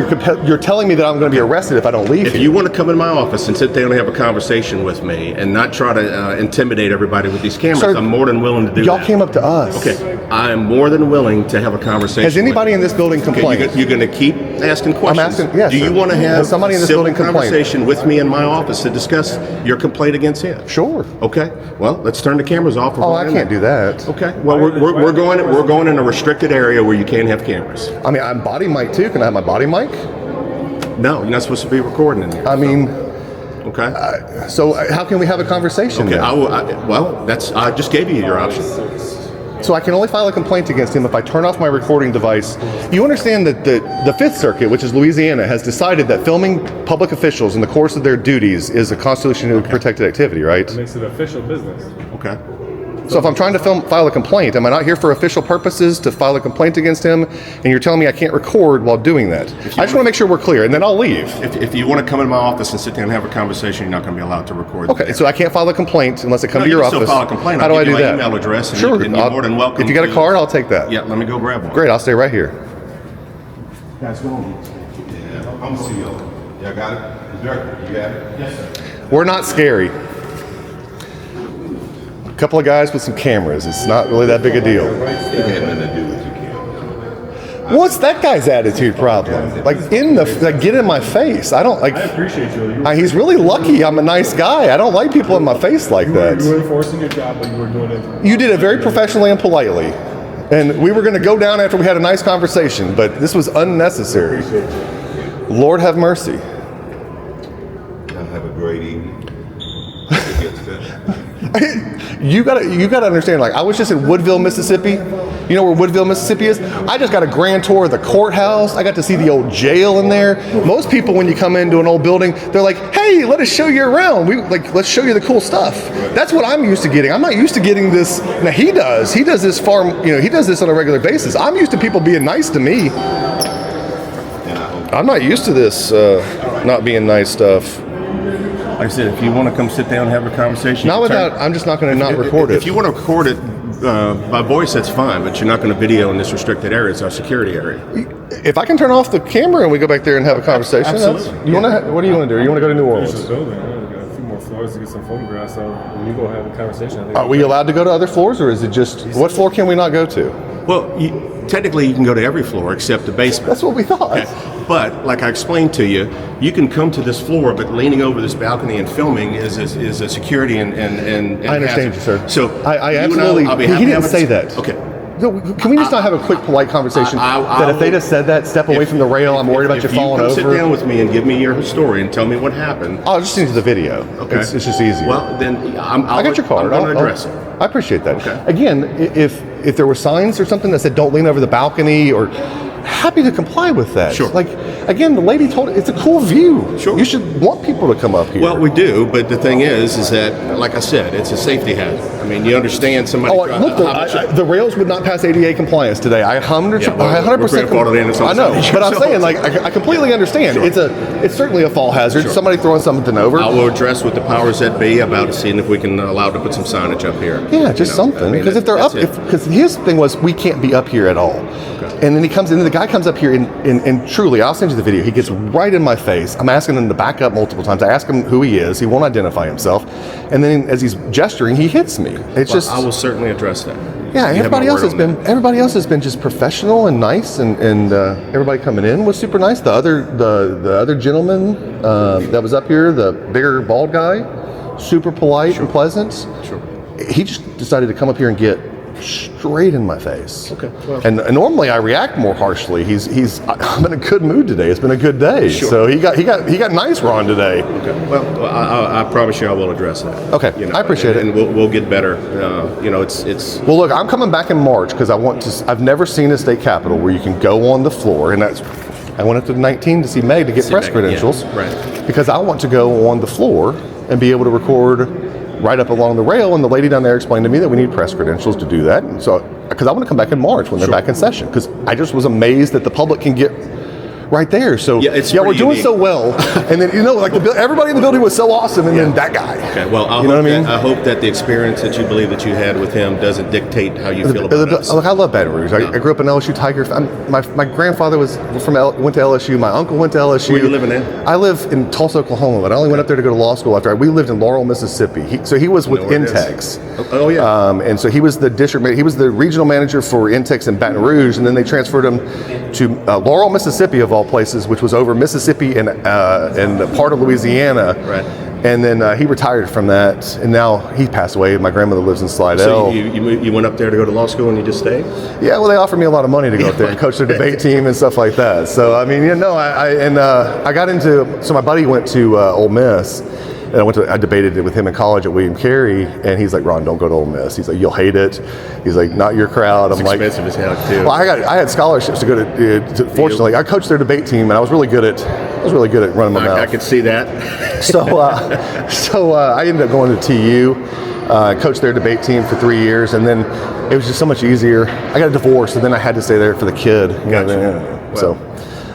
You're telling me that I'm going to be arrested if I don't leave. If you want to come in my office and sit there and have a conversation with me and not try to intimidate everybody with these cameras, I'm more than willing to do that. Y'all came up to us. Okay. I am more than willing to have a conversation. Has anybody in this building complained? Okay, you're going to keep asking questions. I'm asking. Yes. Do you want to have somebody in this building conversation with me in my office to discuss your complaint against him? Sure. Okay. Well, let's turn the cammers off. Oh, I can't do that. Okay. Well, we're going in a restricted area where you can't have cameras. I mean, I'm body mic too. Can I have my body mic? No, you're not supposed to be recording in here. I mean, okay. So how can we have a conversation? Okay. I just gave you your option. So I can only file a complaint against him if I turn off my recording device. You understand that the Fifth Circuit, which is Louisiana, has decided that filming public officials in the course of their duties is a constitutionally protected activity, right? It makes it official business. Okay. So if I'm trying to file a complaint, am I not here for official purposes to file a complaint against him? And you're telling me I can't record while doing that? I just want to make sure we're clear, and then I'll leave. If you want to come in my office and sit there and have a conversation, you're not going to be allowed to record. Okay, so I can't file a complaint unless I come to your office. Still file a complaint. How do I do that? Email address. And sure. you're more than welcome. If you got a card, I'll take that. Yeah, let me go grab one. Great, I'll stay right here. Guys, go on. Yeah, I'm gonna see y'all. Y'all got it? Director, you got it? Yes, sir. We're not scary. A couple of guys with some cameras. It's not really that big a deal. It had nothing to do with your camera. What's that guy's attitude problem? Like get in my face. I don't like. I appreciate you. He's really lucky. I'm a nice guy. I don't like people in my face like that. You were enforcing your job, but you were doing it. You did it very professionally and politely. And we were going to go down after we had a nice conversation, but this was unnecessary. Lord have mercy. You gotta understand. Like, I was just in Woodville, Mississippi. You know where Woodville, Mississippi is? I just got a grand tour of the courthouse. I got to see the old jail in there. Most people, when you come into an old building, they're like, "Hey, let us show you around. Let's show you the cool stuff." That's what I'm used to getting. I'm not used to getting this. Now he does. He does this he does this on a regular basis. I'm used to people being nice to me. I'm not used to this not being nice stuff. Like I said, if you want to come sit down and have a conversation, I'm just not going to not record it. If you want to record it by voice, that's fine, but you're not going to video in this restricted area. It's our security area. If I can turn off the camera and we go back there and have a conversation, Absolutely. What do you want to do? You want to go to New Orleans? There's a building. We got a few more floors to get some photographs. So when you go have a conversation, I think Are we allowed to go to other floors, or is it just what floor can we not go to? Well, technically you can go to every floor except the basement. That's what we thought. Okay. But like I explained to you, you can come to this floor, but leaning over this balcony and filming is a security and I understand you, sir. So I absolutely. He didn't say that. Okay. No, can we just not have a quick, polite conversation? That if they just said that, step away from the rail, I'm worried about you falling over. If you come sit down with me and give me your story and tell me what happened. I'll just send you the video. Okay. It's just easier. Well, then I got your card. I'm going to address it. I appreciate that. Okay. Again, if there were signs or something that said don't lean over the balcony, or happy to comply with that. Sure. Like, again, the lady told it's a cool view. Sure. You should want people to come up here. Well, we do, but the thing is that, like I said, it's a safety hazard. I mean, you understand somebody. The rails would not pass ADA compliance today. I 100%. I know, but I'm saying, like, I completely understand. Sure. It's certainly a fall hazard. Sure. Somebody throwing something over. I will address with the powers that be about seeing if we can allow to put some signage up here. Yeah, just something. Because if they're up, because his thing was we can't be up here at all. Okay. And then he comes in, and the guy comes up here, and truly, I'll send you the video. He gets right in my face. I'm asking him to back up multiple times. I ask him who he is. He won't identify himself. And then as he's gesturing, he hits me. It's just. I will certainly address that. Yeah, everybody else has been just professional and nice, and everybody coming in was super nice. The other gentleman that was up here, the bigger bald guy, super polite and pleasant. Sure. He just decided to come up here and get straight in my face. Okay. Well. And normally I react more harshly. I'm in a good mood today. It's been a good day. Sure. So he got nice Ron today. Okay. Well, I promise you I will address that. Okay. I appreciate it. And we'll get better. It's. Well, look, I'm coming back in March because I've never seen a state capitol where you can go on the floor, and I went up to 19 to see Meg to get press credentials. Yeah, right. Because I want to go on the floor and be able to record right up along the rail, and the lady down there explained to me that we need press credentials to do that. And so, because I want to come back in March when they're back in session, because I just was amazed that the public can get right there. So we're doing so well, and then everybody in the building was so awesome, and then that guy. Okay, well, I hope that the experience that you believe that you had with him doesn't dictate how you feel about us. Look, I love Baton Rouge. I grew up an LSU Tiger. My grandfather went to LSU. My uncle went to LSU. Where are you living in? I live in Tulsa, Oklahoma, but I only went up there to go to law school after. We lived in Laurel, Mississippi. So he was with Intex. Oh yeah. And so he was the he was the regional manager for Intex in Baton Rouge, and then they transferred him to Laurel, Mississippi, of all places, which was over Mississippi and part of Louisiana. Right. And then he retired from that, and now he passed away. My grandmother lives in So Slidell. you went up there to go to law school and you just stayed? Yeah, well, they offered me a lot of money to go up there and coach their debate team and stuff like that. So I mean, I got into. So my buddy went to Ole Miss. And I debated it with him in college at William Carey, and he's like, "Ron, don't go to Ole Miss." He's like, "You'll hate it." He's like, "Not your crowd." It's expensive as hell too. Well, I had scholarships to go to. Fortunately, I coached their debate team, and I was really good at running my mouth. I could see that. So I ended up going to TU, coached their debate team for 3 years, and then it was just so much easier. I got a divorce, and then I had to stay there for the kid. So.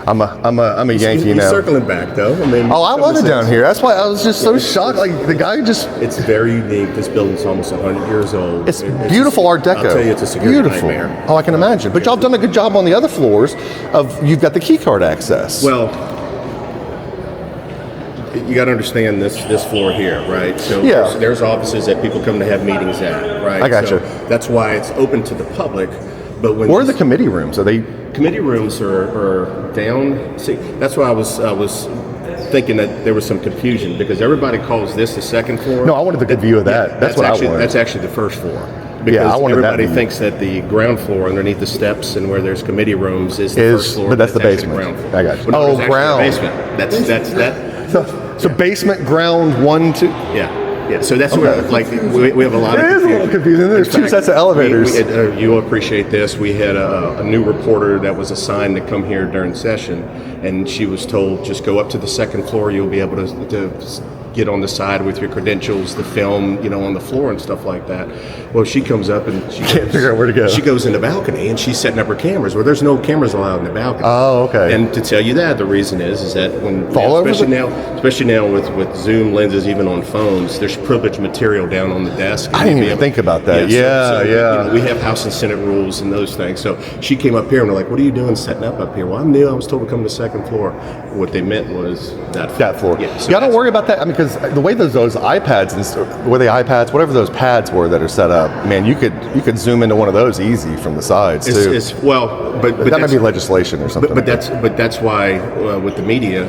I'm a Yankee now. He's circling back though. I mean, I love it down here. That's why I was just so shocked. Like the guy just. It's very unique. This building's almost 100 years old. It's beautiful Art Deco. I'll tell you, it's a security nightmare. Oh, I can imagine. But y'all done a good job on the other floors. You've got the key card access. Well, you got to understand this floor here, right? So there's offices that people come to have meetings at, right? I got you. That's why it's open to the public. But when where are the committee rooms? Are they? Committee rooms are down. See, that's why I was thinking that there was some confusion because everybody calls this the second floor. No, I wanted the good view of that. Yeah, that's what actually, I wanted. That's actually the first floor. Because everybody thinks that the ground floor underneath the steps and where there's committee rooms is the first floor. But that's the basement. Ground floor. I got you. But ground. Basement. That's that. So basement, ground, 1, 2. Yeah. Yeah, so that's where, like, we have a lot of It is a little confusing. There's In two fact, sets of elevators. You'll appreciate this. We had a new reporter that was assigned to come here during session, and she was told, just go up to the second floor. You'll be able to get on the side with your credentials, the film, on the floor and stuff like that. Well, she comes up and she can't figure out where to go. She goes in the balcony and she's setting up her cameras. Well, there's no cameras allowed in the balcony. Oh, okay. And to tell you that, the reason is that when Fall especially now with Zoom lenses, even on phones, there's privileged material down on the desk. I didn't even think about that. Yeah. We have House and Senate rules and those things. So she came up here and they're like, "What are you doing setting up here?" Well, I'm new. I was told to come to the second floor. What they meant was that floor. Yeah. So don't worry about that. I mean, because the way those iPads whatever those pads were that are set up, man, you could zoom into one of those easy from the sides too. But that might be legislation or something. But that's why with the media,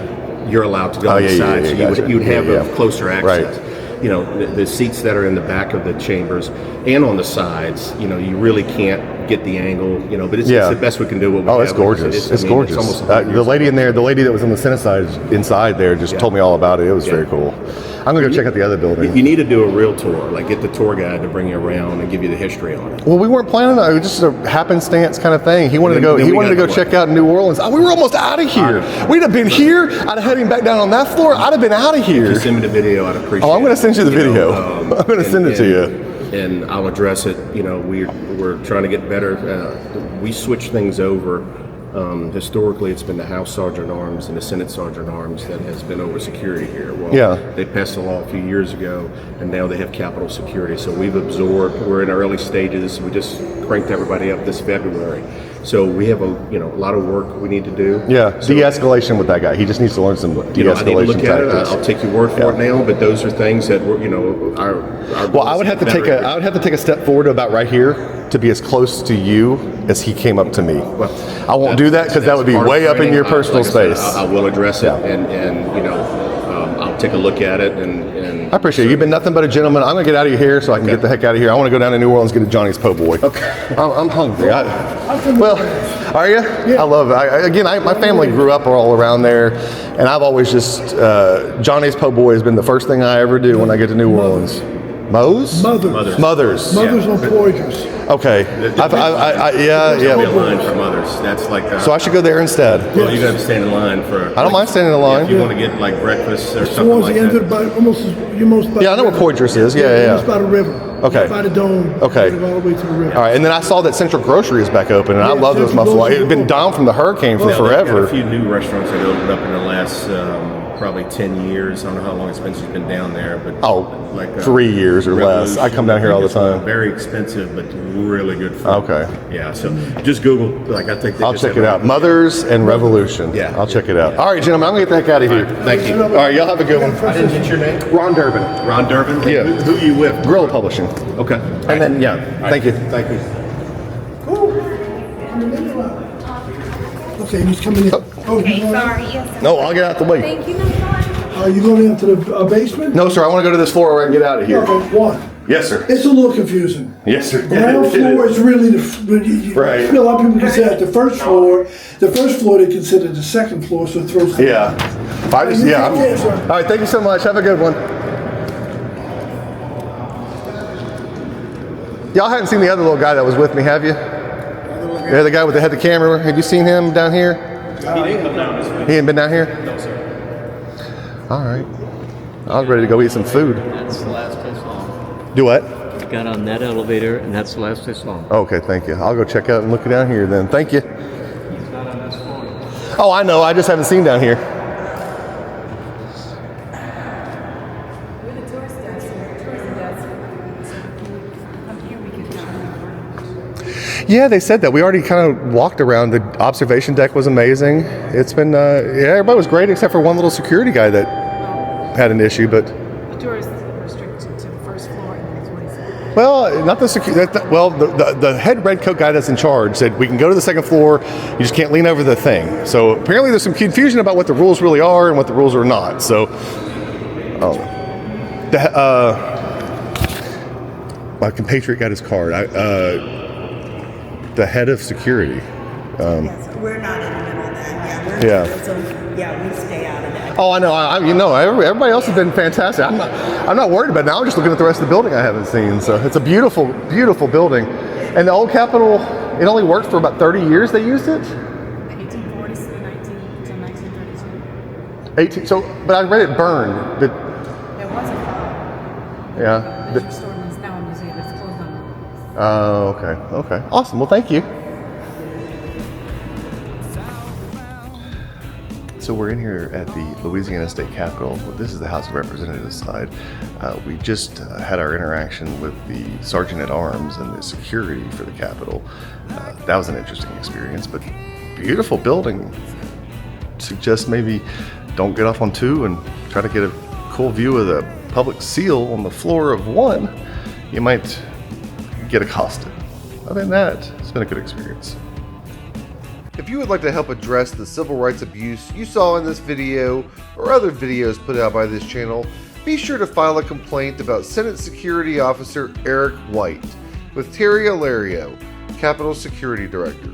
you're allowed to go on the sides. So you would have a closer access. Right. The seats that are in the back of the chambers and on the sides, you really can't get the angle, but it's the best we can do. It's gorgeous. It's gorgeous. The lady that was on the Senate side inside there just told me all about it. It was very cool. I'm going to go check out the other building. You need to do a real tour, like get the tour guide to bring you around and give you the history on it. Well, we weren't planning on it. It was just a happenstance kind of thing. He wanted to go. He wanted to go check out New Orleans. We were almost out of here. We'd have been here. I'd have had him back down on that floor. I'd have been out of here. If you send me the video, I'd appreciate it. Oh, I'm going to send you the video. I'm going to send it to you. And I'll address it. We're trying to get better. We switch things over. Historically, it's been the House Sergeant at Arms and the Senate Sergeant at Arms that has been over security here. Well, they passed a law a few years ago, and now they have Capitol security. So we've absorbed. We're in early stages. We just cranked everybody up this February. So we have a lot of work we need to do. Yeah, so, de-escalation with that guy. He just needs to learn some de-escalation I need to look at tactics. I'll take your word for it now, but those are things that our well, I would have to take a step forward to about right here to be as close to you as he came up to me. Well, I won't do that because that would be way up in your personal space. I will address it, and I'll take a look at it. And I appreciate it. You've been nothing but a gentleman. I'm gonna get out of here so I can get the heck out of here. I want to go down to New Orleans and get a Johnny's Po' Boy. Okay. I'm hungry. Well, are you? Yeah. I love it. My family grew up all around there, and I've always just Johnny's Po' Boy has been the first thing I ever do when I get to New Orleans. Mothers on Poydras. Okay. Yeah. Be a line for Mothers. That's like. So I should go there instead. Well, you got to stand in line for. I don't mind standing in line. If you want to get like breakfast or something like that. Yeah, I know where Poydras is. Yeah. It's by the river. Okay. By the dome. Okay. All the way to the river. All right, and then I saw that Central Grocery is back open, and I love those muffalo. It had been down from the hurricane for forever. Got a few new restaurants that opened up in the last probably 10 years. I don't know how long it's been since you've been down there, but 3 years or less. I come down here all the time. Very expensive, but really good food. Okay. Yeah. So just Google. I'll check it out. Mothers and Revolution. Yeah. I'll check it out. All right, gentlemen. I'm gonna get the heck out of here. Thank you. All right, y'all have a good one. I didn't get your name. Ron Durbin. Ron Durbin. Yeah. Who are you with? Guerrilla Publishing. Okay. And then thank you. Thank you. Okay, he's coming in. Okay, sorry. Yes. No, I'll get out the way. Thank you, Mr. Are you going into the basement? No, sir. I want to go to this floor where I can get out of here. Okay, one. Yes, sir. It's a little confusing. Yes, sir. Ground floor is really right. A lot of people consider the first floor. The first floor they consider the second floor, so it throws. Yeah. All right. Thank you so much. Have a good one. Y'all hadn't seen the other little guy that was with me, have you? Yeah, the guy with the head of the camera. Have you seen him down here? He didn't come down this way. He ain't been down here? No, sir. All right. I was ready to go eat some food. That's the last I saw him. Do what? I got on that elevator, and that's the last I saw him. Okay, thank you. I'll go check out and look down here then. Thank you. He's not on this phone. Oh, I know. I just haven't seen down here. Yeah, they said that. We already kind of walked around. The observation deck was amazing. It's been, everybody was great except for one little security guy that had an issue, but. The tours restricted to the first floor and the 27th. Well, not the security. Well, the head red coat guy that's in charge said we can go to the second floor. You just can't lean over the thing. So apparently there's some confusion about what the rules really are and what the rules are not. So, my compatriot got his card. The head of security. Yes, we're not in the middle of that. Yeah. So, yeah, we stay out of that. Oh, I know. You know, everybody else has been fantastic. I'm not worried about it now. I'm just looking at the rest of the building I haven't seen. So it's a beautiful, beautiful building. And the old Capitol, it only worked for about 30 years. They used it. 1840s to 1932. 18. So, but I read it burned. There was a fire. Yeah. The store is now a museum. It's closed on. Oh, okay. Okay. Awesome. Well, thank you. So we're in here at the Louisiana State Capitol. This is the House of Representatives side. We just had our interaction with the Sergeant at Arms and the security for the Capitol. That was an interesting experience, but beautiful building. Suggest maybe don't get off on 2 and try to get a cool view of the public seal on the floor of 1. You might get accosted. Other than that, it's been a good experience. If you would like to help address the civil rights abuse you saw in this video or other videos put out by this channel, be sure to file a complaint about Senate Security Officer Eric White with Terry Alario, Capitol Security Director.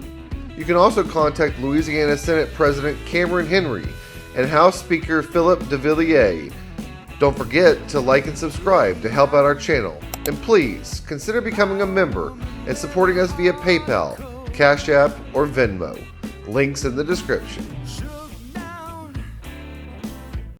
You can also contact Louisiana Senate President Cameron Henry and House Speaker Philip DeVilliers. Don't forget to like and subscribe to help out our channel. And please consider becoming a member and supporting us via PayPal, Cash App, or Venmo. Links in the description.